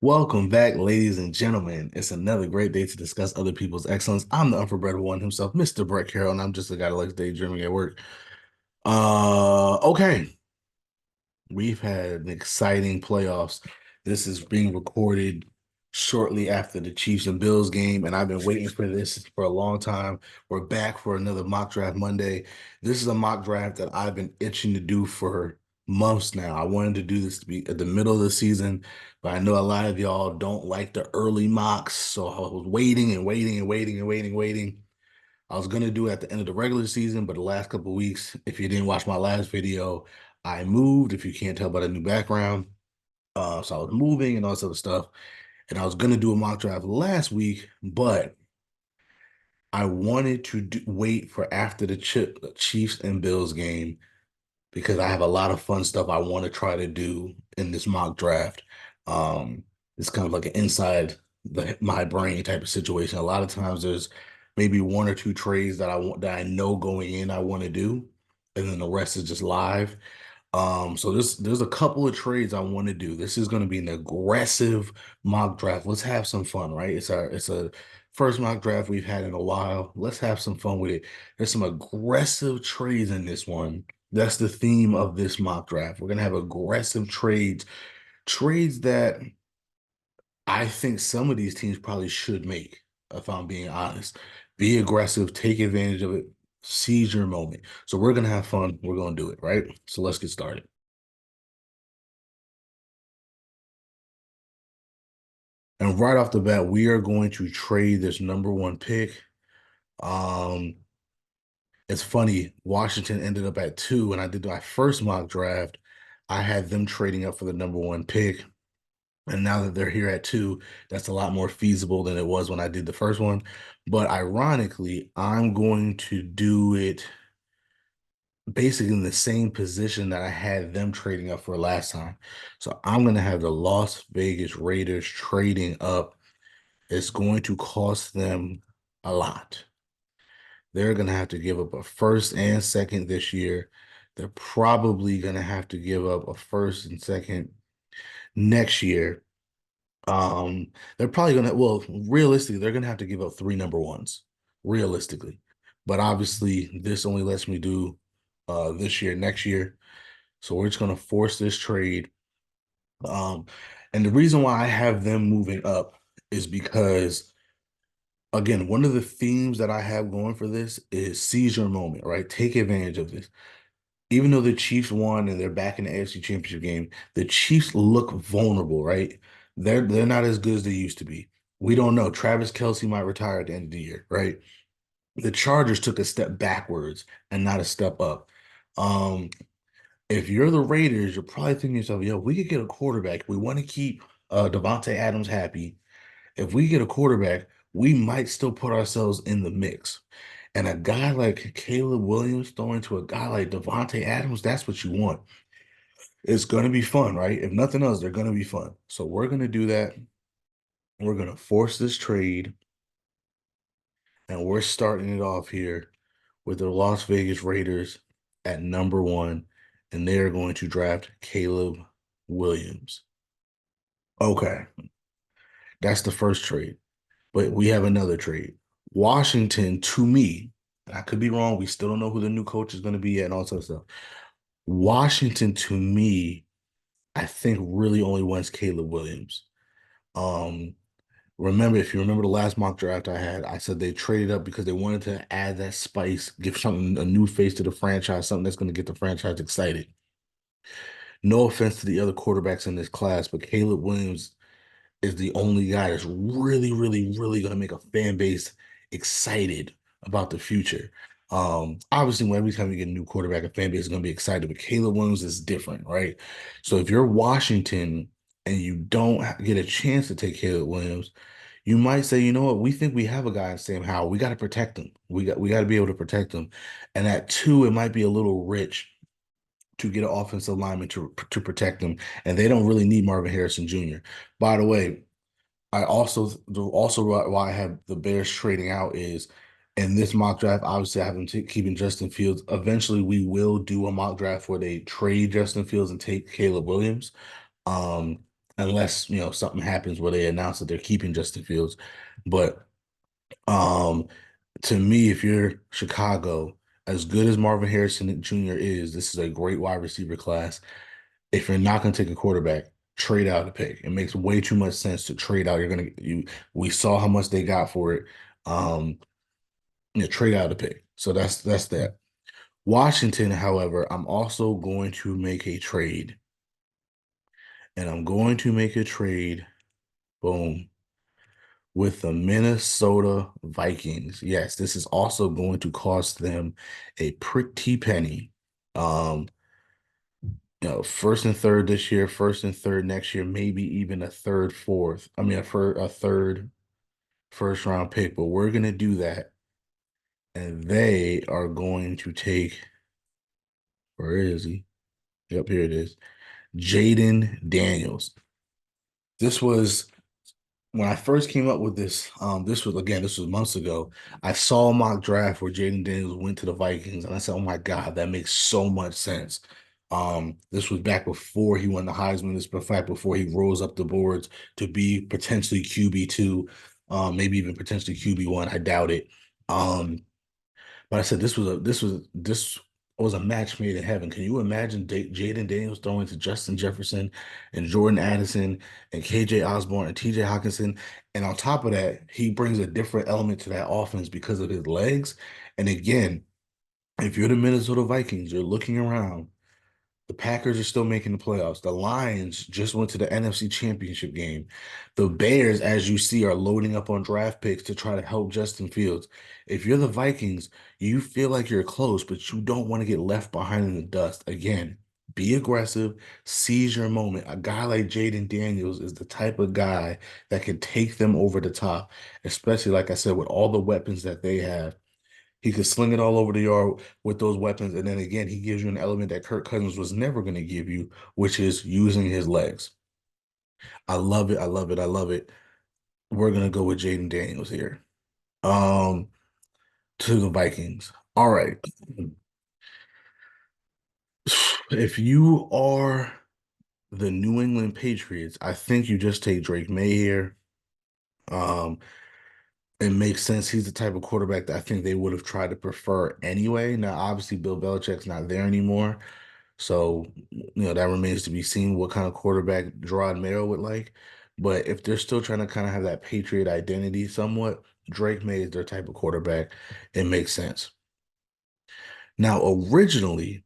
Welcome back, ladies and gentlemen. It's another great day to discuss other people's excellence. I'm the unforbreadable one himself, Mr. Brett Carroll, and I'm just a guy that likes daydreaming at work. Okay. We've had an exciting playoffs. This is being recorded shortly after the Chiefs and Bills game, and I've been waiting for this for a long time. We're back for another mock draft Monday. This is a mock draft that I've been itching to do for months now. I wanted to do this to be at the middle of the season, but I know a lot of y'all don't like the early mocks, so I was waiting and waiting and waiting and waiting and waiting. I was gonna do it at the end of the regular season, but the last couple of weeks, if you didn't watch my last video, I moved. If you can't tell by the new background, so I was moving and all this other stuff, and I was gonna do a mock draft last week, but I wanted to wait for after the Chiefs and Bills game because I have a lot of fun stuff I want to try to do in this mock draft. Um, it's kind of like an inside my brain type of situation. A lot of times there's maybe one or two trades that I want that I know going in I want to do, and then the rest is just live. So there's a couple of trades I want to do. This is going to be an aggressive mock draft. Let's have some fun, right? It's a first mock draft we've had in a while. Let's have some fun with it. There's some aggressive trades in this one. That's the theme of this mock draft. We're gonna have aggressive trades, trades that I think some of these teams probably should make, if I'm being honest. Be aggressive, take advantage of it, seize your moment. So we're gonna have fun. We're gonna do it, right? So let's get started. And right off the bat, we are going to trade this number one pick. Um, it's funny, Washington ended up at two, and I did my first mock draft. I had them trading up for the number one pick. And now that they're here at two, that's a lot more feasible than it was when I did the first one. But ironically, I'm going to do it basically in the same position that I had them trading up for last time. So I'm going to have the Las Vegas Raiders trading up. It's going to cost them a lot. They're going to have to give up a first and second this year. They're probably going to have to give up a first and second next year. They're probably gonna, well, realistically, they're gonna have to give up three number ones, realistically. But obviously, this only lets me do this year, next year. So we're just gonna force this trade. Um, and the reason why I have them moving up is because again, one of the themes that I have going for this is seize your moment, right? Take advantage of this. Even though the Chiefs won and they're back in the AFC Championship game, the Chiefs look vulnerable, right? They're not as good as they used to be. We don't know. Travis Kelce might retire at the end of the year, right? The Chargers took a step backwards and not a step up. Um, if you're the Raiders, you're probably thinking to yourself, yo, we could get a quarterback. We want to keep Devontae Adams happy. If we get a quarterback, we might still put ourselves in the mix. And a guy like Caleb Williams throwing to a guy like Devontae Adams, that's what you want. It's going to be fun, right? If nothing else, they're going to be fun. So we're going to do that. We're going to force this trade, and we're starting it off here with the Las Vegas Raiders at number one, and they're going to draft Caleb Williams. Okay, that's the first trade. But we have another trade. Washington, to me, and I could be wrong. We still don't know who the new coach is going to be yet and all sorts of stuff. Washington, to me, I think really only wants Caleb Williams. Um, remember, if you remember the last mock draft I had, I said they traded up because they wanted to add that spice, give something a new face to the franchise, something that's going to get the franchise excited. No offense to the other quarterbacks in this class, but Caleb Williams is the only guy that's really, really, really going to make a fan base excited about the future. Obviously, when every time you get a new quarterback, a fan base is going to be excited, but Caleb Williams is different, right? So if you're Washington and you don't get a chance to take Caleb Williams, you might say, you know what, we think we have a guy in Sam Howell. We got to protect him. We got to be able to protect him. And at two, it might be a little rich to get an offensive lineman to protect them, and they don't really need Marvin Harrison Jr. By the way, I also why I have the Bears trading out is in this mock draft. Obviously, I have them keeping Justin Fields. Eventually, we will do a mock draft where they trade Justin Fields and take Caleb Williams. Um, unless something happens where they announce that they're keeping Justin Fields. But um, to me, if you're Chicago, as good as Marvin Harrison Jr. is, this is a great wide receiver class. If you're not going to take a quarterback, trade out the pick. It makes way too much sense to trade out. We saw how much they got for it. Um, trade out the pick. So that's that. Washington, however, I'm also going to make a trade, and I'm going to make a trade. Boom. With the Minnesota Vikings. Yes, this is also going to cost them a pretty penny. Um, first and third this year, first and third next year, maybe even a third, fourth. I mean, a third first round pick, but we're gonna do that, and they are going to take. Where is he? Yep, here it is. Jaden Daniels. This was when I first came up with this. This was months ago. I saw a mock draft where Jaden Daniels went to the Vikings, and I said, "Oh my God, that makes so much sense." This was back before he won the Heisman. This was back before he rose up the boards to be potentially QB2, maybe even potentially QB1. I doubt it. Um, but I said this was a match made in heaven. Can you imagine Jaden Daniels throwing to Justin Jefferson and Jordan Addison and KJ Osborne and TJ Hawkinson? And on top of that, he brings a different element to that offense because of his legs. And again, if you're the Minnesota Vikings, you're looking around. The Packers are still making the playoffs. The Lions just went to the NFC Championship game. The Bears, as you see, are loading up on draft picks to try to help Justin Fields. If you're the Vikings, you feel like you're close, but you don't want to get left behind in the dust. Again, be aggressive, seize your moment. A guy like Jaden Daniels is the type of guy that can take them over the top, especially, like I said, with all the weapons that they have. He could sling it all over the yard with those weapons. And then again, he gives you an element that Kirk Cousins was never going to give you, which is using his legs. I love it. I love it. I love it. We're going to go with Jaden Daniels here. Um, to the Vikings. All right. If you are the New England Patriots, I think you just take Drake May here. Um, it makes sense. He's the type of quarterback that I think they would have tried to prefer anyway. Now, obviously, Bill Belichick's not there anymore. So, that remains to be seen what kind of quarterback Gerard Mayo would like. But if they're still trying to kind of have that Patriot identity somewhat, Drake May is their type of quarterback. It makes sense. Now, originally,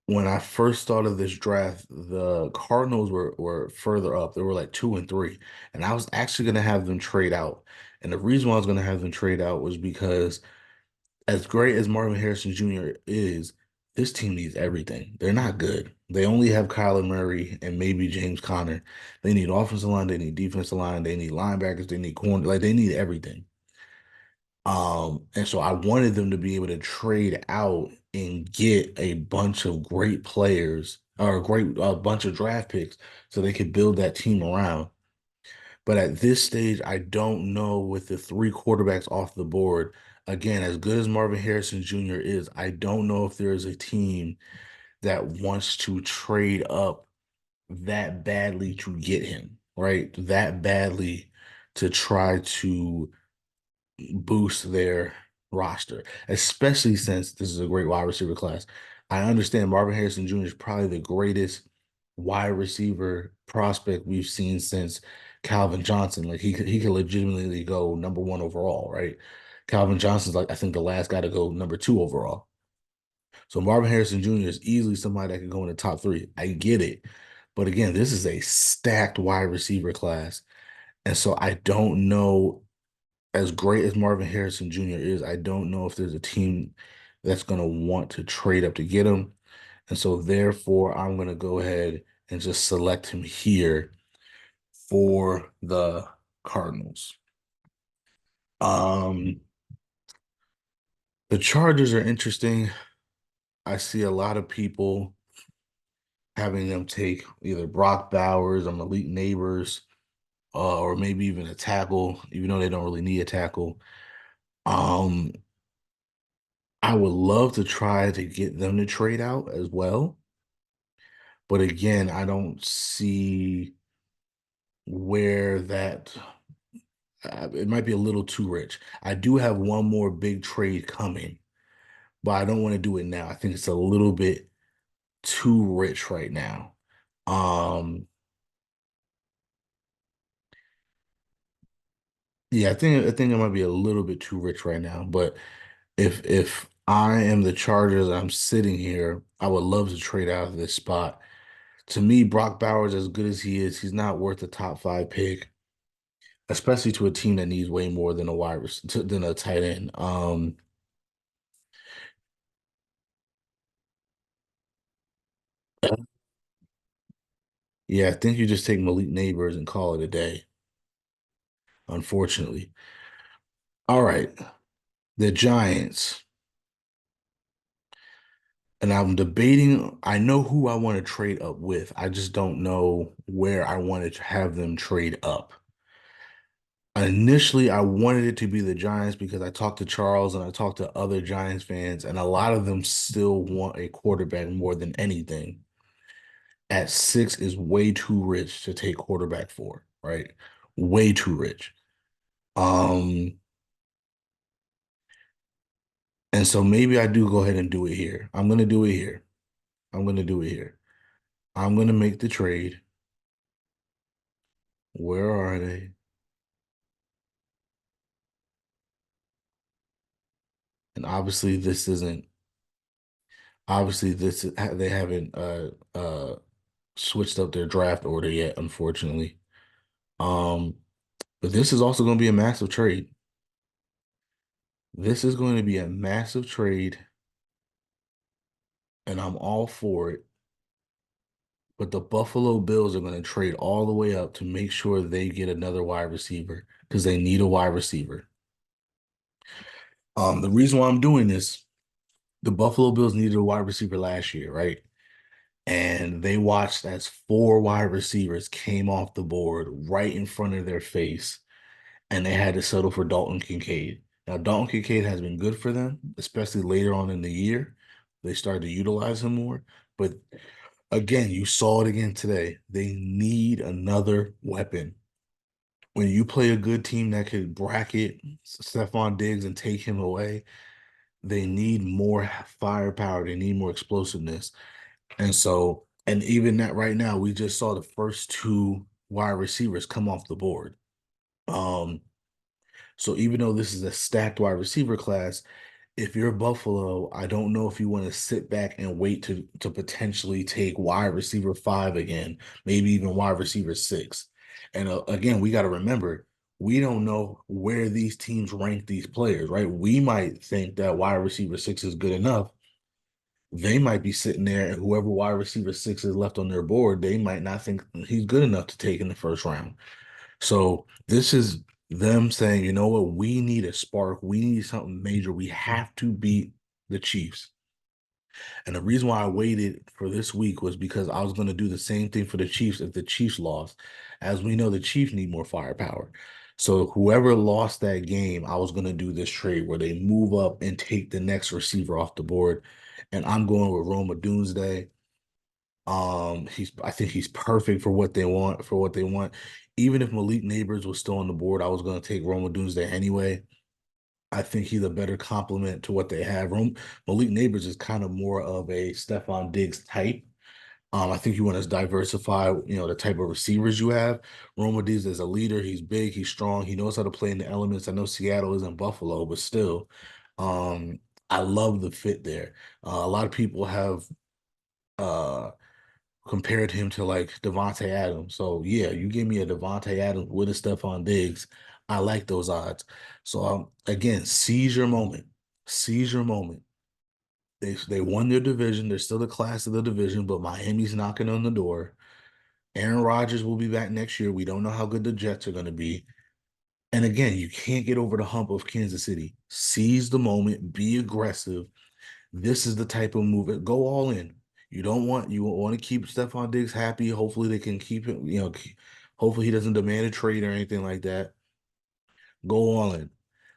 when I first started this draft, the Cardinals were further up. They were like 2 and 3. And I was actually going to have them trade out. And the reason why I was going to have them trade out was because as great as Marvin Harrison Jr. is, this team needs everything. They're not good. They only have Kyler Murray and maybe James Conner. They need offensive line, they need defensive line, they need linebackers, they need corner, like they need everything. And so I wanted them to be able to trade out and get a bunch of great players or a bunch of draft picks so they could build that team around. But at this stage, I don't know with the three quarterbacks off the board. Again, as good as Marvin Harrison Jr. is, I don't know if there is a team that wants to trade up that badly to get him, right? That badly to try to boost their roster, especially since this is a great wide receiver class. I understand Marvin Harrison Jr. is probably the greatest wide receiver prospect we've seen since Calvin Johnson. Like he could legitimately go number one overall, right? Calvin Johnson's like I think the last guy to go number two overall. So Marvin Harrison Jr. is easily somebody that could go in the top three. I get it. But again, this is a stacked wide receiver class. And so I don't know as great as Marvin Harrison Jr. is, I don't know if there's a team that's going to want to trade up to get him. And so therefore, I'm going to go ahead and just select him here for the Cardinals. Um, the Chargers are interesting. I see a lot of people having them take either Brock Bowers or Malik Neighbors, or maybe even a tackle, even though they don't really need a tackle. Um, I would love to try to get them to trade out as well. But again, I don't see. where that it might be a little too rich. I do have one more big trade coming, but I don't want to do it now. I think it's a little bit too rich right now. Um, yeah, I think it might be a little bit too rich right now. But if I am the Chargers and I'm sitting here, I would love to trade out of this spot. To me, Brock Bowers, as good as he is, he's not worth a top five pick, especially to a team that needs way more than than a tight end. Yeah, I think you just take Malik Neighbors and call it a day, unfortunately. All right, the Giants. And I'm debating, I know who I want to trade up with. I just don't know where I wanted to have them trade up. Initially, I wanted it to be the Giants because I talked to Charles and I talked to other Giants fans, and a lot of them still want a quarterback more than anything. At six is way too rich to take quarterback for, right? Way too rich. Um, and so maybe I do go ahead and do it here. I'm gonna do it here. I'm gonna do it here. I'm gonna make the trade. Where are they? And obviously they haven't switched up their draft order yet, unfortunately. Um, but this is also going to be a massive trade. This is going to be a massive trade, and I'm all for it. But the Buffalo Bills are going to trade all the way up to make sure they get another wide receiver because they need a wide receiver. The reason why I'm doing this, the Buffalo Bills needed a wide receiver last year, right? And they watched as four wide receivers came off the board right in front of their face, and they had to settle for Dalton Kincaid. Now, Dalton Kincaid has been good for them, especially later on in the year. They started to utilize him more. But again, you saw it again today. They need another weapon. When you play a good team that could bracket Stephon Diggs and take him away, they need more firepower. They need more explosiveness. And so, and even that right now, we just saw the first two wide receivers come off the board. Um, so even though this is a stacked wide receiver class, if you're Buffalo, I don't know if you want to sit back and wait to potentially take wide receiver five again, maybe even wide receiver six. And again, we got to remember, we don't know where these teams rank these players, right? We might think that wide receiver six is good enough. They might be sitting there, and whoever wide receiver six is left on their board, they might not think he's good enough to take in the first round. So this is them saying, you know what, we need a spark. We need something major. We have to beat the Chiefs. And the reason why I waited for this week was because I was going to do the same thing for the Chiefs if the Chiefs lost. As we know, the Chiefs need more firepower. So whoever lost that game, I was going to do this trade where they move up and take the next receiver off the board. And I'm going with Roma Doomsday. I think he's perfect for what they want, Even if Malik Neighbors was still on the board, I was going to take Roma Doomsday anyway. I think he's a better complement to what they have. Malik Neighbors is kind of more of a Stephon Diggs type. I think you want to diversify, the type of receivers you have. Roma Diggs is a leader. He's big. He's strong. He knows how to play in the elements. I know Seattle isn't Buffalo, but still, um, I love the fit there. A lot of people have uh, compared him to like Devontae Adams. So yeah, you give me a Devontae Adams with a Stephon Diggs. I like those odds. So again, seize your moment. Seize your moment. They won their division. They're still the class of the division, but Miami's knocking on the door. Aaron Rodgers will be back next year. We don't know how good the Jets are going to be. And again, you can't get over the hump of Kansas City. Seize the moment, be aggressive. This is the type of move. Go all in. You want to keep Stephon Diggs happy. Hopefully they can keep him, hopefully he doesn't demand a trade or anything like that. Go all in.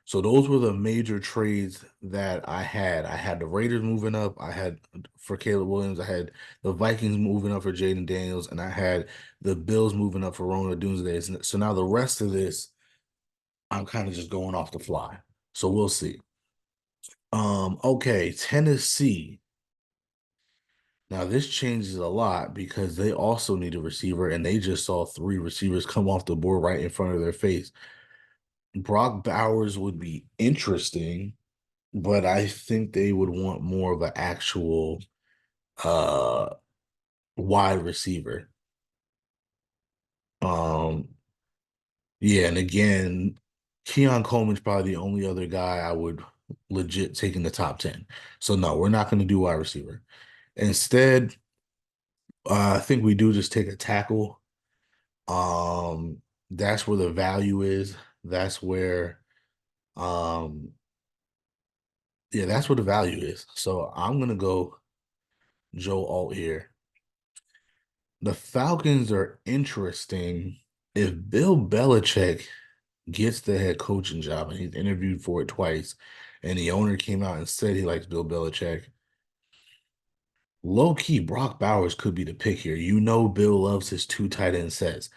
So those were the major trades that I had. I had the Raiders moving up. I had for Caleb Williams. I had the Vikings moving up for Jaden Daniels, and I had the Bills moving up for Ronald Doomsday. So now the rest of this, I'm kind of just going off the fly. So we'll see. Okay, Tennessee. Now this changes a lot because they also need a receiver, and they just saw three receivers come off the board right in front of their face. Brock Bowers would be interesting, but I think they would want more of an actual uh wide receiver. Um, yeah, and again, Keon Coleman's probably the only other guy I would legit take in the top 10. So no, we're not going to do wide receiver. Instead, I think we do just take a tackle. Um, that's where the value is. That's where um yeah, that's where the value is. So I'm gonna go Joe Alt here. The Falcons are interesting. If Bill Belichick gets the head coaching job and he's interviewed for it twice, and the owner came out and said he likes Bill Belichick, low key, Brock Bowers could be the pick here. You know, Bill loves his two tight end sets.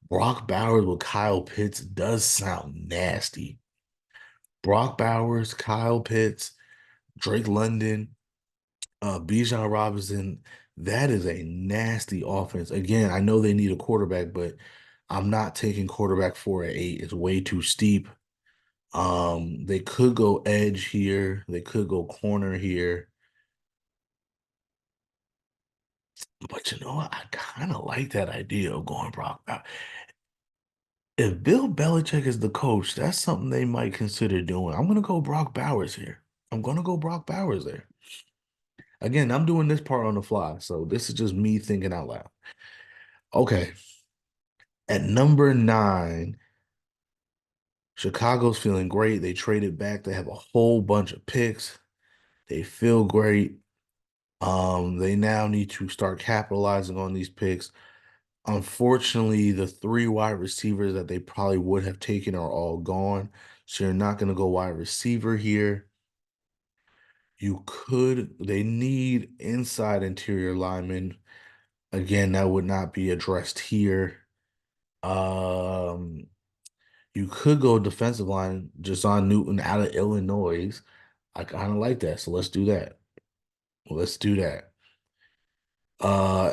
Brock Bowers with Kyle Pitts does sound nasty. Brock Bowers, Kyle Pitts, Drake London, Bijan Robinson, that is a nasty offense. Again, I know they need a quarterback, but I'm not taking quarterback 4 at 8. It's way too steep. They could go edge here. They could go corner here. But you know what? I kind of like that idea of going Brock. If Bill Belichick is the coach, that's something they might consider doing. I'm gonna go Brock Bowers here. I'm gonna go Brock Bowers there. Again, I'm doing this part on the fly, so this is just me thinking out loud. Okay, at number 9, Chicago's feeling great. They traded back. They have a whole bunch of picks. They feel great. They now need to start capitalizing on these picks. Unfortunately, the three wide receivers that they probably would have taken are all gone. So you're not going to go wide receiver here. They need inside interior linemen. Again, that would not be addressed here. Um, you could go defensive line, Jason Newton out of Illinois. I kind of like that. So let's do that. Let's do that.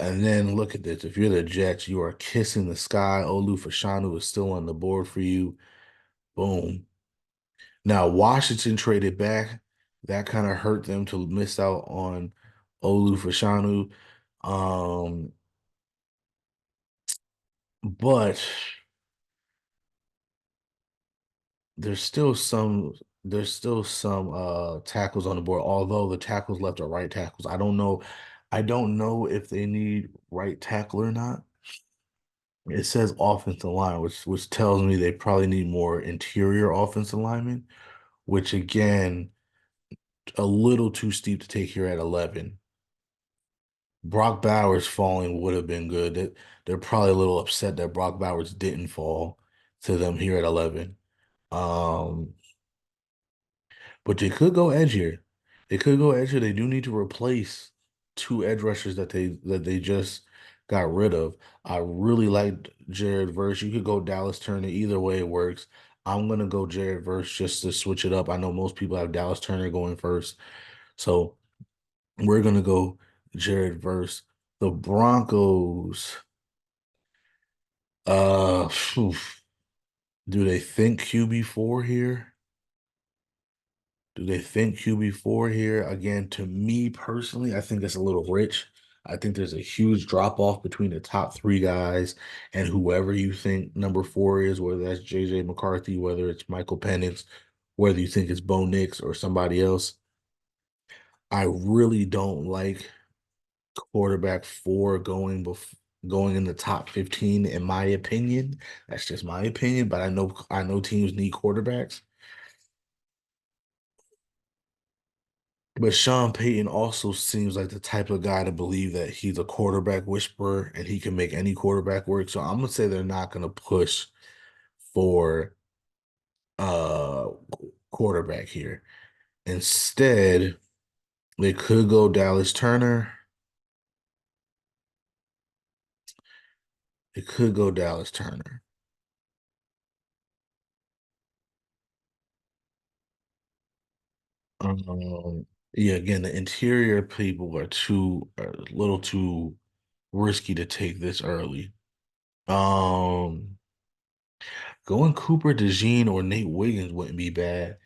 And then look at this. If you're the Jets, you are kissing the sky. Olu Fashanu is still on the board for you. Boom. Now, Washington traded back. That kind of hurt them to miss out on Olu Fashanu. Um, but there's still some tackles on the board, although the tackles left are right tackles. I don't know if they need right tackle or not. It says offensive line, which tells me they probably need more interior offensive linemen, which again, a little too steep to take here at 11. Brock Bowers falling would have been good. They're probably a little upset that Brock Bowers didn't fall to them here at 11. Um, but they could go edge here. They could go edge here. They do need to replace two edge rushers that they just got rid of. I really liked Jared Verse. You could go Dallas Turner. Either way it works. I'm gonna go Jared Verse just to switch it up. I know most people have Dallas Turner going first. So we're gonna go Jared Verse. The Broncos, phew, do they think QB4 here? Do they think QB4 here? Again, to me personally, I think it's a little rich. I think there's a huge drop off between the top three guys and whoever you think number 4 is, whether that's JJ McCarthy, whether it's Michael Penix, whether you think it's Bo Nix or somebody else. I really don't like quarterback 4 going in the top 15, in my opinion. That's just my opinion, but I know teams need quarterbacks. But Sean Payton also seems like the type of guy to believe that he's a quarterback whisperer and he can make any quarterback work. So I'm gonna say they're not gonna push for uh quarterback here. Instead, they could go Dallas Turner. It could go Dallas Turner. Yeah, again, the interior people are a little too risky to take this early. Um, Going Cooper DeJean or Nate Wiggins wouldn't be bad.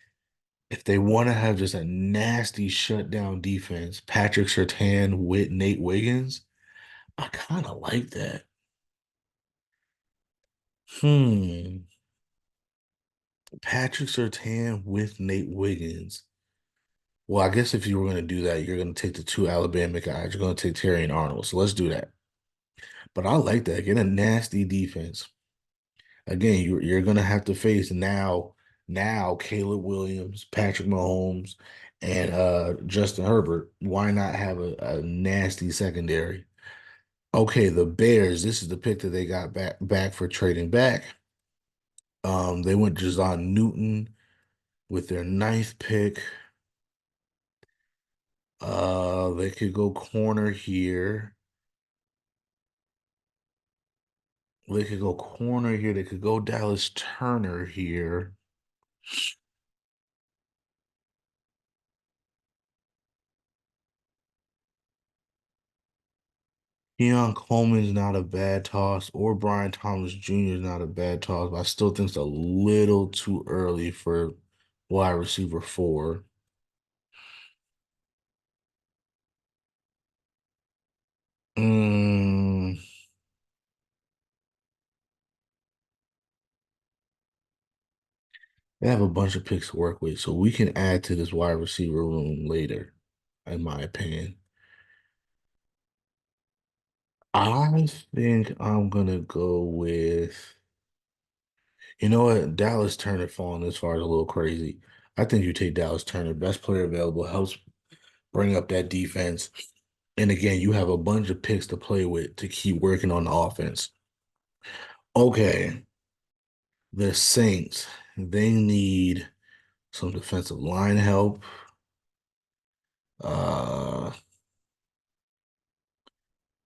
If they want to have just a nasty shutdown defense, Patrick Surtain with Nate Wiggins, I kind of like that. Hmm. Patrick Surtain with Nate Wiggins. Well, I guess if you were going to do that, you're going to take the two Alabama guys. You're going to take Terry and Arnold. So let's do that. But I like that. Get a nasty defense. Again, you're going to have to face now Caleb Williams, Patrick Mahomes, and Justin Herbert. Why not have a nasty secondary? Okay, the Bears. This is the pick that they got back for trading back. They went Jazon Newton with their ninth pick. They could go corner here. They could go corner here. They could go Dallas Turner here. Keon Coleman's not a bad toss, or Brian Thomas Jr. is not a bad toss, but I still think it's a little too early for wide receiver four. Mm, they have a bunch of picks to work with, so we can add to this wide receiver room later, in my opinion. I think I'm gonna go with, you know what, Dallas Turner falling this far is a little crazy. I think you take Dallas Turner, best player available, helps bring up that defense. And again, you have a bunch of picks to play with to keep working on the offense. Okay, the Saints, they need some defensive line help. Uh,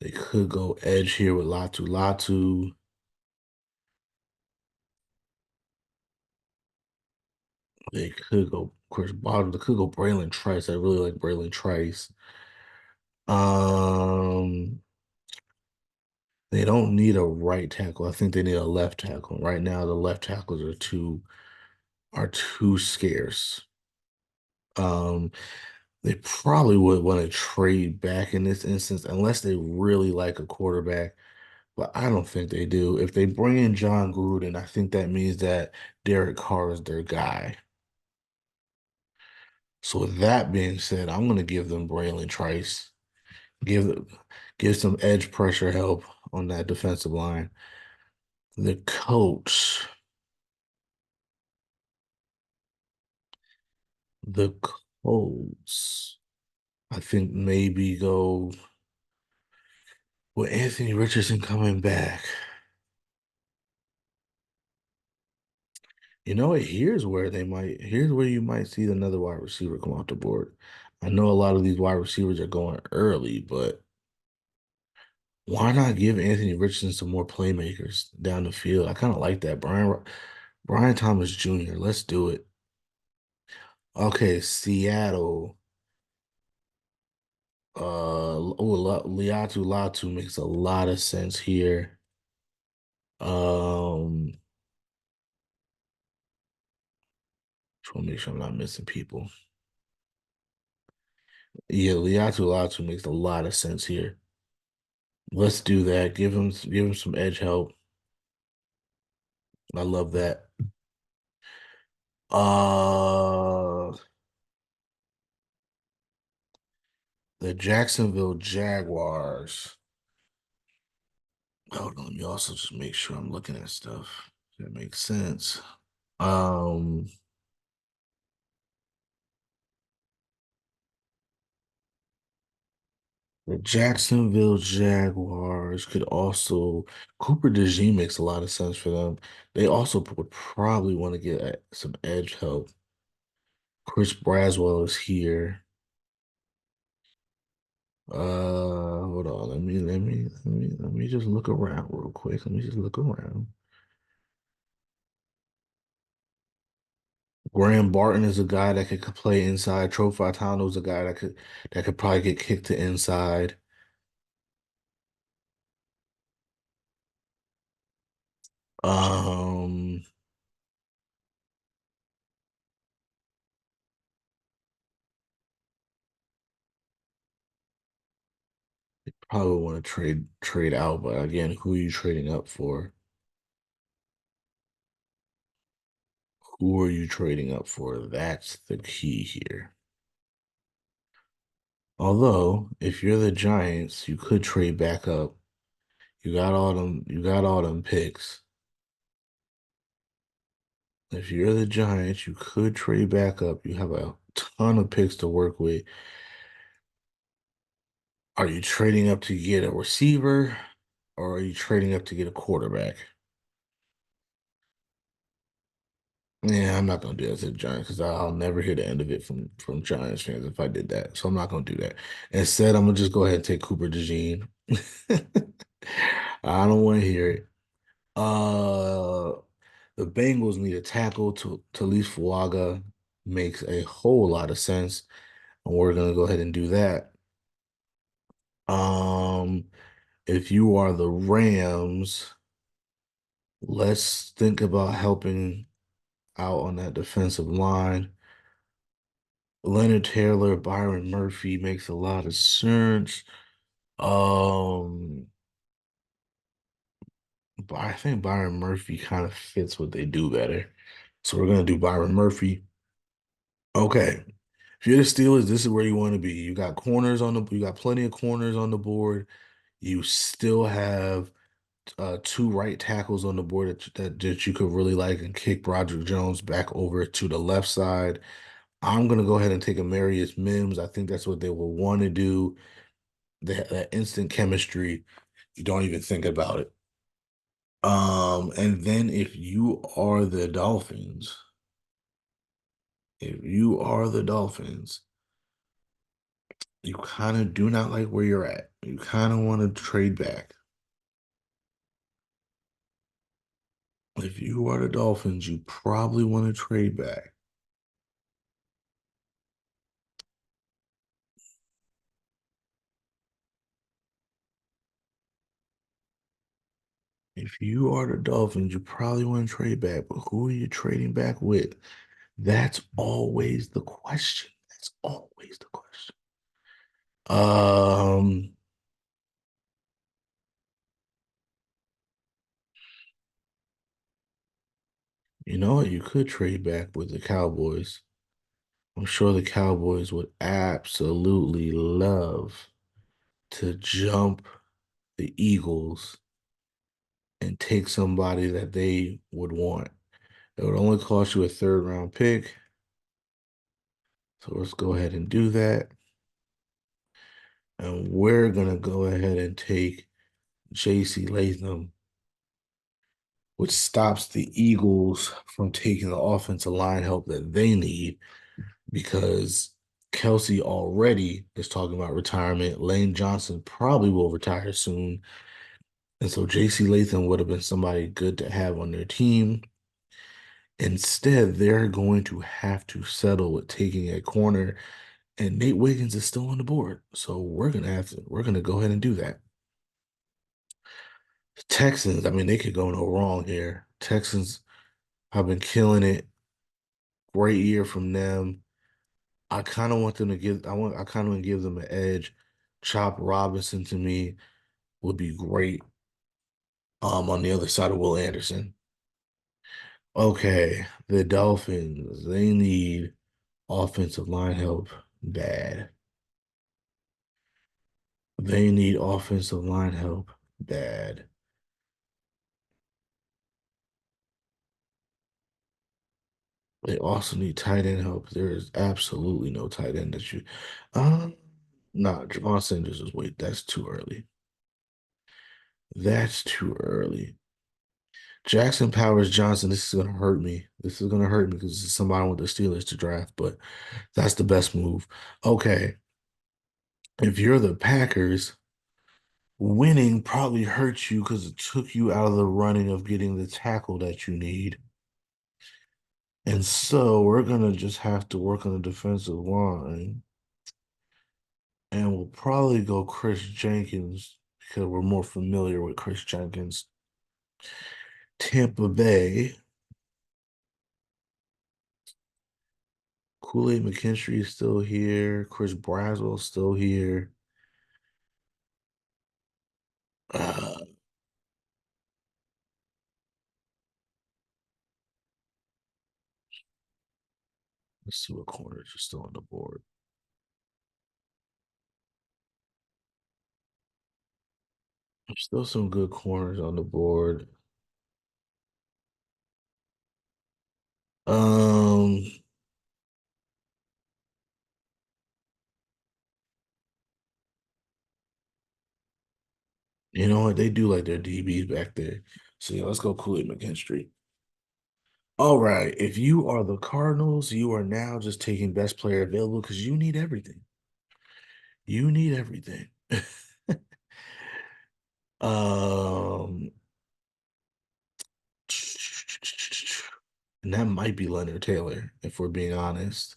they could go edge here with Latu Latu. They could go, of course, bottom. They could go Braylon Trice. I really like Braylon Trice. Um, they don't need a right tackle. I think they need a left tackle. Right now, the left tackles are too scarce. Um, They probably would want to trade back in this instance unless they really like a quarterback, but I don't think they do. If they bring in John Gruden, I think that means that Derek Carr is their guy. So with that being said, I'm going to give them Braylon Trice. Give give some edge pressure help on that defensive line. The coach, the Colts, I think maybe go with Anthony Richardson coming back. You know what? Here's where you might see another wide receiver come off the board. I know a lot of these wide receivers are going early, but why not give Anthony Richardson some more playmakers down the field? I kind of like that. Brian Thomas Jr., let's do it. Okay, Seattle. Liatu Latu makes a lot of sense here. Um, just want to make sure I'm not missing people. Yeah, Liatu Latu makes a lot of sense here. Let's do that. Give him some edge help. I love that. Uh, the Jacksonville Jaguars. Hold on, let me also just make sure I'm looking at stuff that makes sense. Um, the Jacksonville Jaguars could also Cooper DeJean makes a lot of sense for them. They also would probably want to get some edge help. Chris Braswell is here. Hold on. Let me just look around real quick. Let me just look around. Graham Barton is a guy that could play inside. Troy is a guy that could probably get kicked to inside. Um, Probably want to trade out, but again, who are you trading up for? Who are you trading up for? That's the key here. Although, if you're the Giants, you could trade back up. You got all them picks. If you're the Giants, you could trade back up. You have a ton of picks to work with. Are you trading up to get a receiver, or are you trading up to get a quarterback? Yeah, I'm not gonna do that to the Giants because I'll never hear the end of it from Giants fans if I did that. So I'm not gonna do that. Instead, I'm gonna just go ahead and take Cooper DeJean. I don't want to hear it. Uh, the Bengals need a tackle. To Talise Fuaga makes a whole lot of sense, and we're gonna go ahead and do that. Um, if you are the Rams, let's think about helping out on that defensive line. Leonard Taylor, Byron Murphy makes a lot of sense. Um, but I think Byron Murphy kind of fits what they do better. So we're gonna do Byron Murphy. Okay. If you're the Steelers, this is where you want to be. You got plenty of corners on the board. You still have two right tackles on the board that you could really like and kick Broderick Jones back over to the left side. I'm gonna go ahead and take Amarius Mims. I think that's what they will want to do. That instant chemistry, you don't even think about it. And then if you are the Dolphins, you kind of do not like where you're at. You kind of want to trade back. If you are the Dolphins, you probably want to trade back. If you are the Dolphins, you probably want to trade back, but who are you trading back with? That's always the question. That's always the question. Um, you know what? You could trade back with the Cowboys. I'm sure the Cowboys would absolutely love to jump the Eagles and take somebody that they would want. It would only cost you a third round pick. So let's go ahead and do that. And we're going to go ahead and take J.C. Latham, which stops the Eagles from taking the offensive line help that they need because Kelsey already is talking about retirement. Lane Johnson probably will retire soon. And so J.C. Latham would have been somebody good to have on their team. Instead, they're going to have to settle with taking a corner, and Nate Wiggins is still on the board. So we're gonna go ahead and do that. The Texans, I mean, they could go no wrong here. Texans have been killing it. Great year from them. I kind of want to give them an edge. Chop Robinson to me would be great. On the other side of Will Anderson. Okay, the Dolphins, they need offensive line help bad. They need offensive line help bad. They also need tight end help. There is absolutely no tight end that you nah, Javon Sanders is wait, that's too early. That's too early. Jackson Powers Johnson. This is gonna hurt me. This is gonna hurt me because this is somebody I want the Steelers to draft, but that's the best move. Okay, if you're the Packers, winning probably hurts you because it took you out of the running of getting the tackle that you need. And so we're gonna just have to work on the defensive line, and we'll probably go Chris Jenkins because we're more familiar with Chris Jenkins. Tampa Bay, Kool-Aid McKinstry is still here. Chris Braswell is still here. Uh, let's see what corners are still on the board. There's still some good corners on the board. Um, you know what? They do like their DBs back there. So yeah, let's go Kool-Aid McKinstry. All right. If you are the Cardinals, you are now just taking best player available because you need everything. You need everything. Um, and that might be Leonard Taylor, if we're being honest.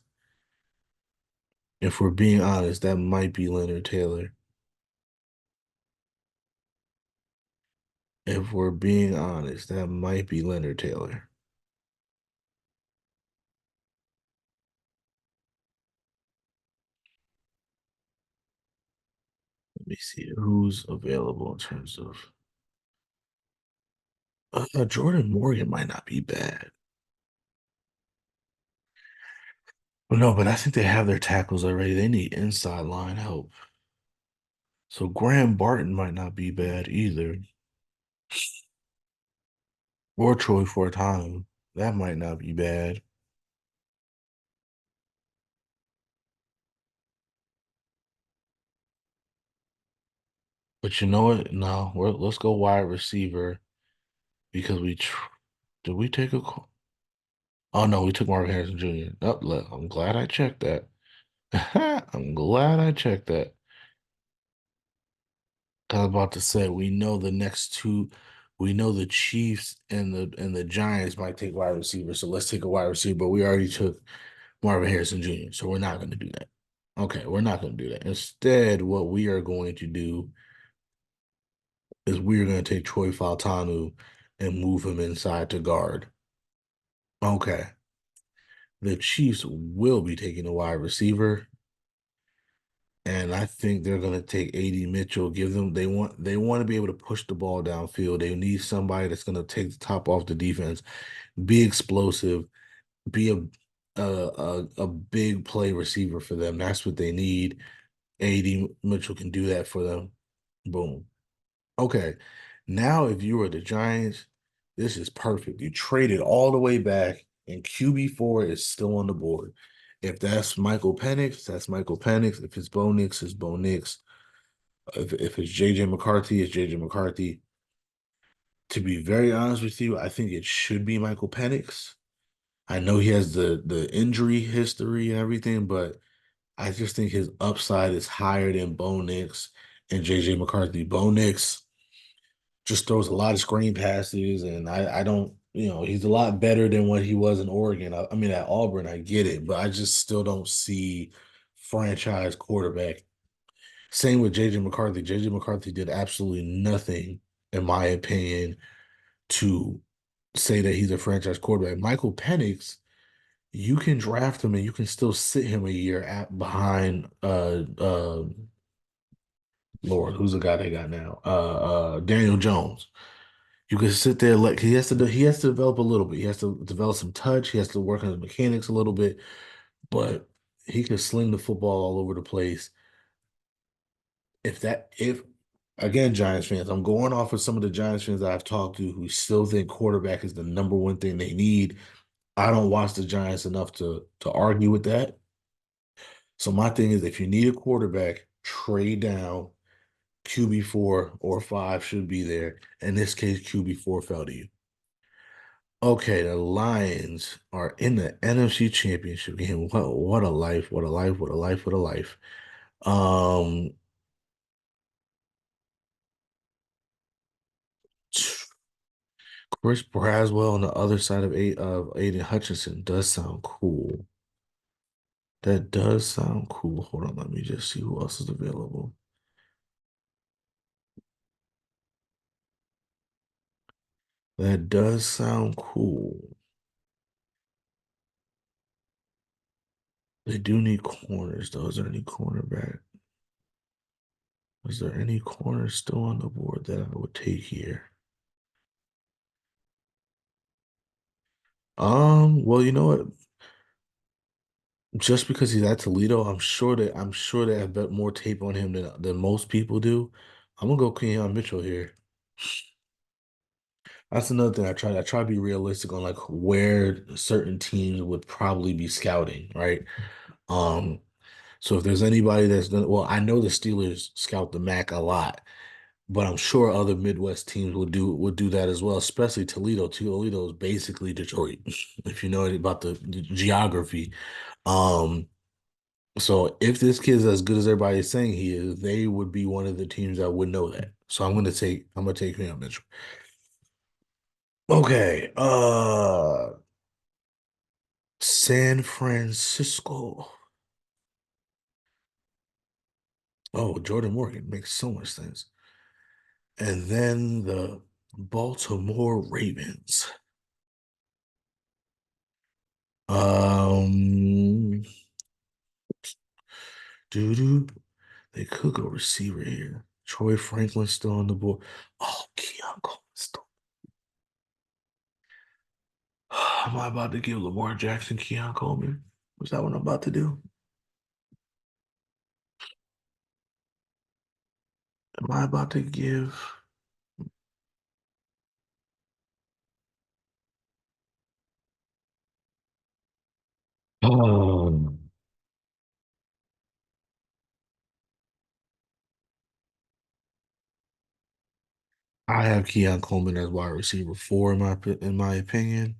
If we're being honest, that might be Leonard Taylor. If we're being honest, that might be Leonard Taylor. Let me see who's available in terms of Jordan Morgan might not be bad. Well, no, but I think they have their tackles already. They need inside line help. So Graham Barton might not be bad either. Or Troy Fortano. That might not be bad. But you know what? No, let's go wide receiver because did we take a call? Oh no, we took Marvin Harrison Jr. Oh, I'm glad I checked that. I'm glad I checked that. I was about to say we know the next two, we know the Chiefs and the Giants might take wide receiver, so let's take a wide receiver. But we already took Marvin Harrison Jr., so we're not going to do that. Okay, we're not going to do that. Instead, what we are going to do is we're going to take Troy Faltanu and move him inside to guard. Okay. The Chiefs will be taking a wide receiver, and I think they're going to take AD Mitchell. Give them they want to be able to push the ball downfield. They need somebody that's going to take the top off the defense, be explosive, be a big play receiver for them. That's what they need. AD Mitchell can do that for them. Boom. Okay. Now, if you were the Giants, this is perfect. You traded all the way back, and QB4 is still on the board. If that's Michael Penix, that's Michael Penix. If it's Bo Nix, it's Bo Nix. If it's JJ McCarthy, it's JJ McCarthy. To be very honest with you, I think it should be Michael Penix. I know he has the injury history and everything, but I just think his upside is higher than Bo Nix and JJ McCarthy. Bo Nix just throws a lot of screen passes, and I don't, he's a lot better than what he was in Oregon. I mean, at Auburn, I get it, but I just still don't see franchise quarterback. Same with JJ McCarthy. JJ McCarthy did absolutely nothing, in my opinion, to say that he's a franchise quarterback. Michael Penix, you can draft him and you can still sit him a year at behind Lord, who's the guy they got now? Daniel Jones. You can sit there like he has to develop a little bit. He has to develop some touch. He has to work on his mechanics a little bit, but he can sling the football all over the place. If again, Giants fans, I'm going off of some of the Giants fans that I've talked to who still think quarterback is the number one thing they need. I don't watch the Giants enough to argue with that. So my thing is, if you need a quarterback, trade down. QB4 or 5 should be there. In this case, QB4 fell to you. Okay, the Lions are in the NFC Championship game. What a life, what a life, what a life, what a life. Um, Chris Braswell on the other side of Aiden Hutchinson does sound cool. That does sound cool. Hold on, let me just see who else is available. That does sound cool. They do need corners, though. Is there any cornerback? Is there any corners still on the board that I would take here? Well, you know what? Just because he's at Toledo, I'm sure they have bet more tape on him than most people do. I'm gonna go Keon Mitchell here. That's another thing I try to be realistic on like where certain teams would probably be scouting, right? Um, so if there's anybody that's done well, I know the Steelers scout the MAC a lot, but I'm sure other Midwest teams would do that as well, especially Toledo. Toledo is basically Detroit, if you know about the geography. Um, So if this kid's as good as everybody is saying he is, they would be one of the teams that would know that. So I'm gonna take Cam Mitchell. Okay. San Francisco. Oh, Jordan Morgan makes so much sense. And then the Baltimore Ravens. Um doo They could go receiver here. Troy Franklin still on the board. Oh, Keon Coleman still. Am I about to give Lamar Jackson Keon Coleman? Was that what I'm about to do? Am I about to give? Oh, I have Keon Coleman as wide receiver four in my opinion.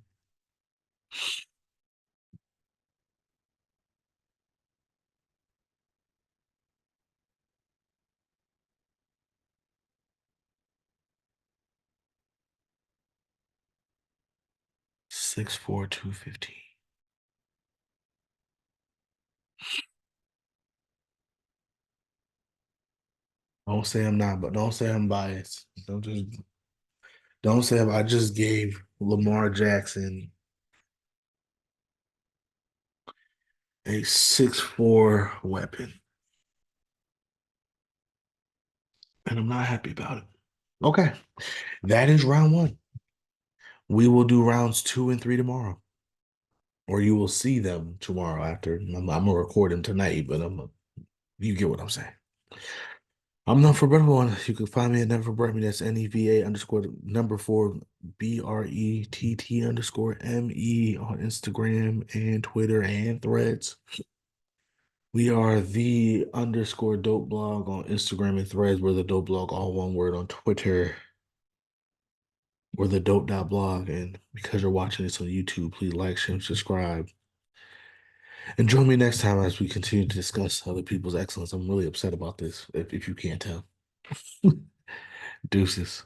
6'4", 215. Don't say I'm not, but don't say I'm biased. Don't say I just gave Lamar Jackson a 6'4" weapon, and I'm not happy about it. Okay, that is round one. We will do rounds two and three tomorrow, or you will see them tomorrow after. I'm gonna record them tonight, but you get what I'm saying. I'm not for Brett. You can find me at Never Brett Me. That's NEVA underscore number four BRETT underscore ME on Instagram and Twitter and Threads. We are the underscore dope blog on Instagram and Threads. We're the dope blog, all one word on Twitter. We're the dope.blog. And because you're watching this on YouTube, please like, share, and subscribe. And join me next time as we continue to discuss other people's excellence. I'm really upset about this, if you can't tell. Deuces.